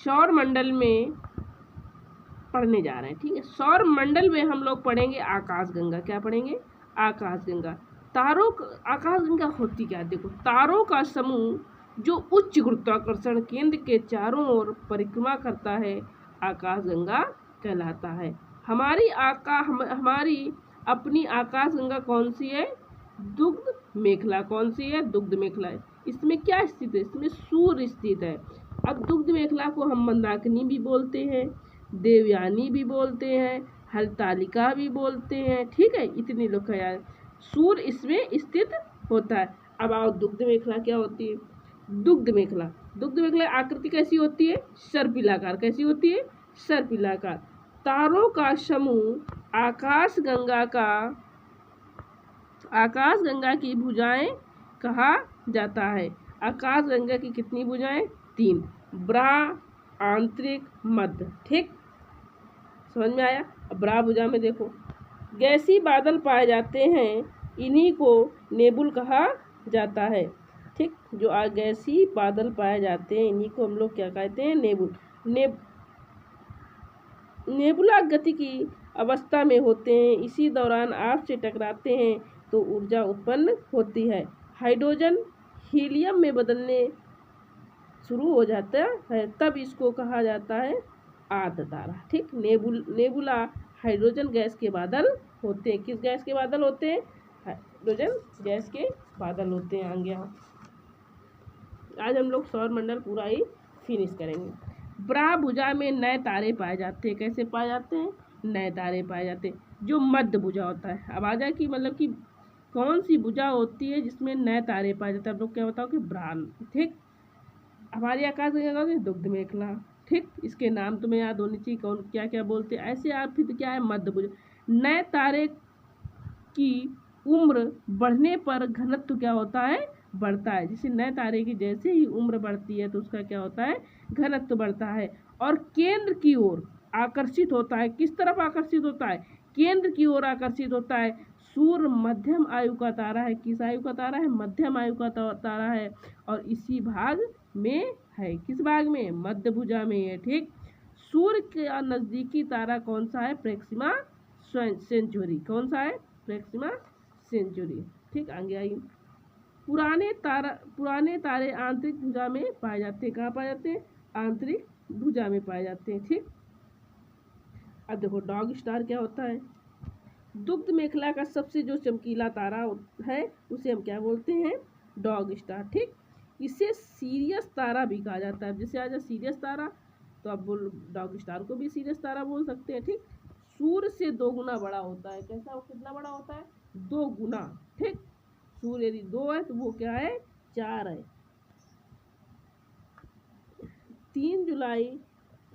सौर मंडल में पढ़ने जा रहे हैं। ठीक है, सौर मंडल में हम लोग पढ़ेंगे आकाशगंगा। क्या पढ़ेंगे? आकाशगंगा। आकाशगंगा होती क्या? देखो, तारों का समूह जो उच्च गुरुत्वाकर्षण केंद्र के चारों ओर परिक्रमा करता है, आकाशगंगा कहलाता है। हमारी अपनी आकाशगंगा कौन सी है? दुग्ध मेखला। कौन सी है? दुग्ध मेखला है। इसमें क्या स्थित है? इसमें सूर्य स्थित है। अब दुग्ध मेखला को हम मंदाकिनी भी बोलते हैं, देवयानी भी बोलते हैं, हरतालिका भी बोलते हैं। ठीक है, इतनी लोग का यार सूर्य इसमें स्थित होता है। अब आओ, दुग्ध मेखला क्या होती है? दुग्ध मेखला आकृति कैसी होती है? सर्पिलाकार। कैसी होती है? सर्पिलाकार। तारों का समूह आकाशगंगा की भुजाएं कहा जाता है। आकाशगंगा की कितनी भुजाएं? 3, ब्रा, आंतरिक, मध्य। ठीक, समझ में आया? अब ब्रा भुजा में देखो, गैसी बादल पाए जाते हैं, इन्हीं को नेबुल कहा जाता है। ठीक, जो गैसी बादल पाए जाते हैं, इन्हीं को हम लोग क्या कहते हैं? नेबुल। नेबुला गति की अवस्था में होते हैं। इसी दौरान आपसे टकराते हैं तो ऊर्जा उत्पन्न होती है। हाइड्रोजन हीलियम में बदलने शुरू हो जाता है, तब इसको कहा जाता है आर्द्र तारा। ठीक, नेबुला हाइड्रोजन गैस के बादल होते हैं। किस गैस के बादल होते हैं? हाइड्रोजन गैस के बादल होते हैं। आगे आज हम लोग सौर मंडल पूरा ही फिनिश करेंगे। ब्रा भुजा में नए तारे पाए जाते हैं। कैसे पाए जाते हैं? नए तारे पाए जाते हैं। जो मध्य भुजा होता है, अब आ जाए कि मतलब कि कौन सी भुजा होती है जिसमें नए तारे पाए जाते हैं? आप लोग क्या बताओ कि ब्राह्न। ठीक, हमारी आकाशगंगा में दुग्ध मेखला। ठीक, इसके नाम तुम्हें याद होनी चाहिए, कौन क्या क्या बोलते हैं। ऐसे आप फिर क्या है? मध्य भुजा। नए तारे की उम्र बढ़ने पर घनत्व क्या होता है? बढ़ता है। जैसे नए तारे की जैसे ही उम्र बढ़ती है तो उसका क्या होता है? घनत्व बढ़ता है और केंद्र की ओर आकर्षित होता है। किस तरफ आकर्षित होता है? केंद्र की ओर आकर्षित होता है। सूर्य मध्यम आयु का तारा है। किस आयु का तारा है? मध्यम आयु का तारा है और इसी भाग में है। किस भाग में? मध्य भुजा में है। ठीक, सूर्य का नजदीकी तारा कौन सा है? प्रेक्सिमा सेंचुरी। कौन सा है? प्रेक्सिमा सेंचुरी। ठीक, आगे आइए। पुराने तारे आंतरिक भुजा में पाए जाते हैं। कहाँ पाए जाते हैं? आंतरिक भुजा में पाए जाते हैं। ठीक, अब देखो डॉग स्टार क्या होता है? दुग्ध मेखला का सबसे जो चमकीला तारा है उसे हम क्या बोलते हैं? Dog star. ठीक, इसे सीरियस तारा भी कहा जाता है। जैसे आज सीरियस तारा, तो आप बोल डॉग स्टार को भी सीरियस तारा बोल सकते हैं। ठीक, सूर्य से 2 गुना बड़ा होता है। कैसा? कितना बड़ा होता है? 2 गुना। ठीक, सूर्य यदि 2 है तो वो क्या है? 4 है। 3 जुलाई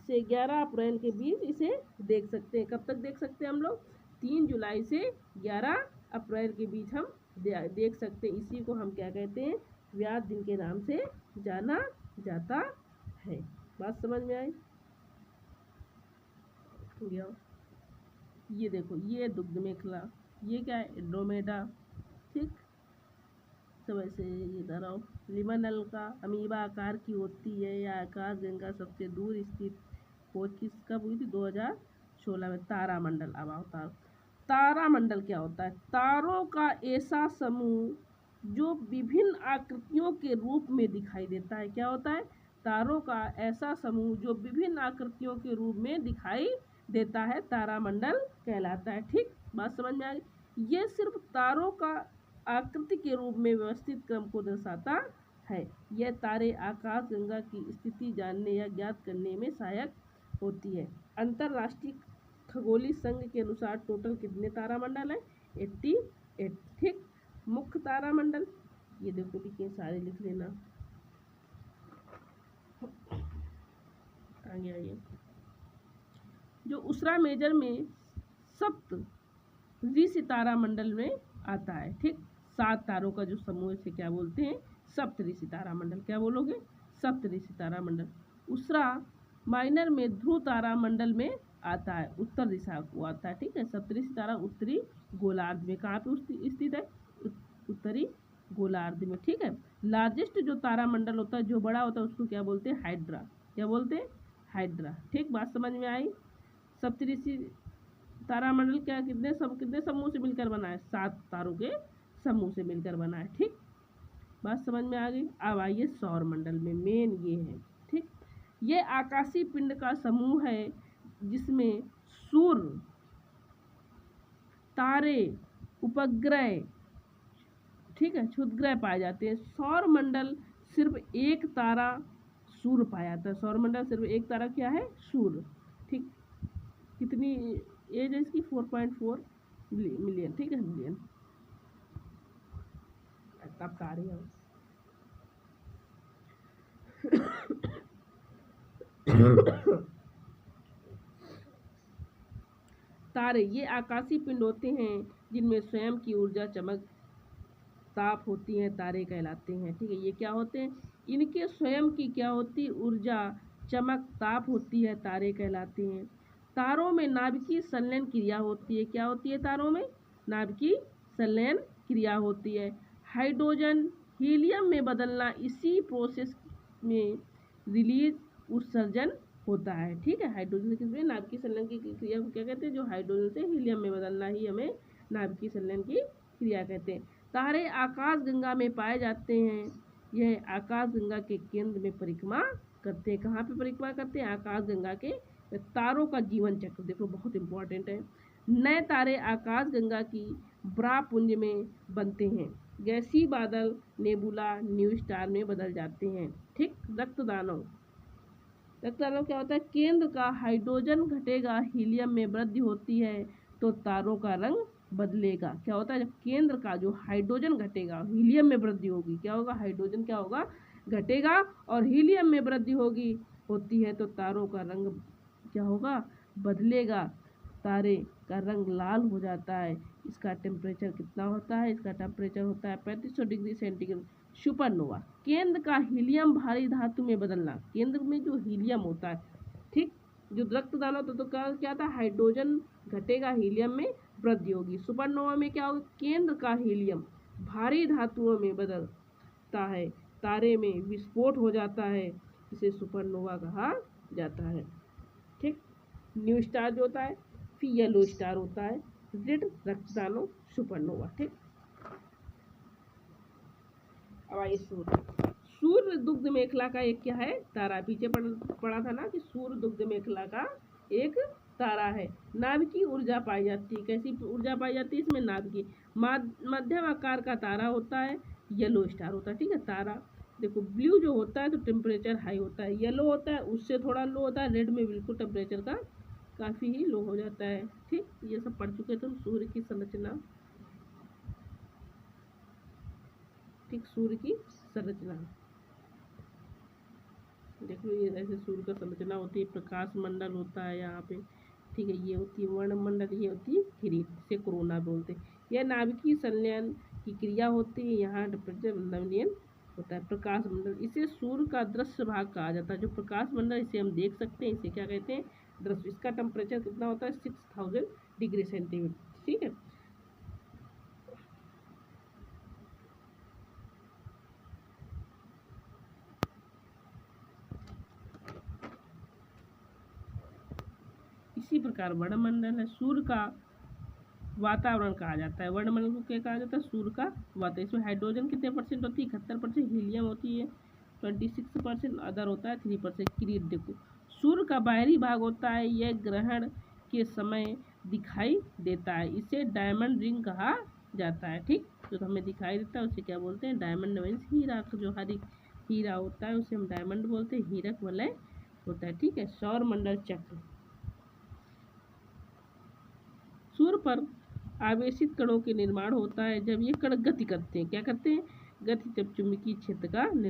से 11 अप्रैल के बीच इसे देख सकते हैं। कब तक देख सकते हैं हम लोग? 3 जुलाई से 11 अप्रैल के बीच हम देख सकते हैं। इसी को हम क्या कहते हैं? व्यास दिन के नाम से जाना जाता है। बात समझ में आई? ये देखो, ये दुग्ध मेखला, ये क्या है? एंड्रोमेडा। ठीक, सब ऐसे इधर आओ। लिमनल का अमीबा आकार की होती है। या आकाशगंगा सबसे दूर स्थित खोज किस कब हुई थी? 2016 में। तारामंडल। अब आओ, तारामंडल क्या होता है? तारों का ऐसा समूह जो विभिन्न आकृतियों के रूप में दिखाई देता है। क्या होता है? तारों का ऐसा समूह जो विभिन्न आकृतियों के रूप में दिखाई देता है, तारामंडल कहलाता है। ठीक, बात समझ में आ गई? ये सिर्फ तारों का आकृति के रूप में व्यवस्थित क्रम को दर्शाता है। यह तारे आकाशगंगा की स्थिति जानने या ज्ञात करने में सहायक होती है। अंतरराष्ट्रीय खगोलीय संघ के अनुसार टोटल कितने तारामंडल हैं? 88। ठीक, मुख्य तारामंडल ये देखो लिखे, सारे लिख लेना। आगे आइए। जो उसरा मेजर में सप्त ऋषि तारामंडल में आता है। ठीक, 7 तारों का जो समूह से क्या बोलते हैं? सप्त ऋषि तारामंडल। क्या बोलोगे? सप्त ऋषि तारामंडल। उसरा माइनर में ध्रुव तारामंडल में आता है, उत्तर दिशा को आता है। ठीक है, सप्तऋषि तारा उत्तरी गोलार्ध में। कहाँ पे स्थित है? उत्तरी गोलार्ध में। ठीक है, लार्जेस्ट जो तारामंडल होता है, जो बड़ा होता है, उसको क्या बोलते हैं? हाइड्रा। क्या बोलते हैं? हाइड्रा। ठीक, बात समझ में आई। सप्तऋषि तारामंडल क्या कितने समूह से मिलकर बना है? 7 तारों के समूह से मिलकर बना है। ठीक, बात समझ में आ गई। अब आइए सौर मंडल में, मेन ये है। ठीक, ये आकाशीय पिंड का समूह है जिसमें सूर्य, तारे, उपग्रह, ठीक है, क्षुद्रग्रह पाए जाते हैं। सौर मंडल सिर्फ एक तारा सूर्य पाया जाता है। सौर मंडल सिर्फ एक तारा क्या है? सूर्य। ठीक, कितनी एज है इसकी? 4.4 मिलियन। ठीक है, मिलियन। तब तारे हैं तारे ये आकाशीय पिंड होते हैं जिनमें स्वयं की ऊर्जा, चमक, ताप होती है, तारे कहलाते हैं। ठीक है, ये क्या होते हैं? इनके स्वयं की क्या होती? ऊर्जा, चमक, ताप होती है, तारे कहलाते हैं। तारों में नाभिकीय संलयन क्रिया होती है। क्या होती है? तारों में नाभिकीय संलयन क्रिया होती है। हाइड्रोजन हीलियम में बदलना इसी प्रोसेस में रिलीज उत्सर्जन होता है। ठीक है, हाइड्रोजन किसमें? नाभिकीय संलयन की क्रिया को क्या कहते हैं? जो हाइड्रोजन से हीलियम में बदलना ही हमें नाभिकीय संलयन की क्रिया कहते हैं। तारे आकाश गंगा में पाए जाते हैं। यह आकाश गंगा के केंद्र में परिक्रमा करते हैं। कहाँ पे परिक्रमा करते हैं? आकाश गंगा के। तारों का जीवन चक्र देखो, बहुत इंपॉर्टेंट है। नए तारे आकाश गंगा की ब्रापुंज में बनते हैं। गैसीय बादल नेबुला, न्यू स्टार में बदल जाते हैं। ठीक, रक्तदानव क्या होता है? केंद्र का हाइड्रोजन घटेगा, हीलियम में वृद्धि होती है तो तारों का रंग बदलेगा। क्या होता है? जब केंद्र का जो हाइड्रोजन घटेगा, हीलियम में वृद्धि होगी, क्या होगा? हाइड्रोजन क्या होगा? घटेगा, और हीलियम में वृद्धि होती है तो तारों का रंग क्या होगा? बदलेगा। तारे का रंग लाल हो जाता है। इसका टेम्परेचर कितना होता है? इसका टेम्परेचर होता है 3500 डिग्री सेंटीग्रेड। सुपरनोवा केंद्र का हीलियम भारी धातु में बदलना। केंद्र में जो हीलियम होता है, ठीक, जो रक्तदान तो क्या था? हाइड्रोजन घटेगा, हीलियम में वृद्धि होगी। सुपरनोवा में क्या होगा? केंद्र का हीलियम भारी धातुओं में बदलता है, तारे में विस्फोट हो जाता है, इसे सुपरनोवा कहा जाता है। ठीक, न्यू स्टार जो होता है, फिर येलो स्टार होता है, रेड रक्तदानों, सुपरनोवा। ठीक, अब आइए सूर्य दुग्ध मेखला का एक क्या है? तारा। पीछे पढ़ा था ना कि सूर्य दुग्ध मेखला का एक तारा है। नाभिकीय ऊर्जा पाई जाती है। कैसी ऊर्जा पाई जाती है इसमें? नाभिकीय। मध्यम आकार का तारा होता है, येलो स्टार होता है। ठीक है, तारा देखो, ब्लू जो होता है तो टेम्परेचर हाई होता है, येलो होता है उससे थोड़ा लो होता है, रेड में बिल्कुल टेम्परेचर का काफ़ी ही लो हो जाता है। ठीक, ये सब पढ़ चुके तुम। सूर्य की संरचना, ठीक, सूर्य की संरचना देख लो। ये ऐसे सूर्य का संरचना होती है, प्रकाश मंडल होता है यहाँ पे। ठीक है, ये होती है वर्णमंडल, ये होती है किरीट, से कोरोना बोलते हैं। यह नाभिकीय संलयन की क्रिया होती है। यहाँ टेम्परेचर नवनीयन होता है। प्रकाश मंडल, इसे सूर्य का दृश्य भाग कहा जाता है। जो प्रकाश मंडल, इसे हम देख सकते हैं, इसे क्या कहते हैं? दृश्य। इसका टेम्परेचर कितना होता है? 6000 डिग्री सेंटीग्रेड। ठीक है, इसी प्रकार वर्णमंडल है। सूर्य का वातावरण कहा जाता है। वर्णमंडल को क्या कहा जाता है? सूर्य का वातावरण। इसमें हाइड्रोजन कितने परसेंट होती है? 71%। हीलियम होती है 26%। अदर होता है 3%। किरीट देखो, सूर्य का बाहरी भाग होता है, यह ग्रहण के समय दिखाई देता है, इसे डायमंड रिंग कहा जाता है। ठीक, जो हमें दिखाई देता है उसे क्या बोलते हैं? डायमंड मीन्स हीरा। जो हीरा होता है उसे हम डायमंड बोलते हैं, हीरक वलय होता है। ठीक है, सौर मंडल चक्र। सूर्य पर आवेशित कणों के निर्माण होता है जब ये कण गति करते हैं। क्या करते हैं? गति, जब चुंबकीय क्षेत्र का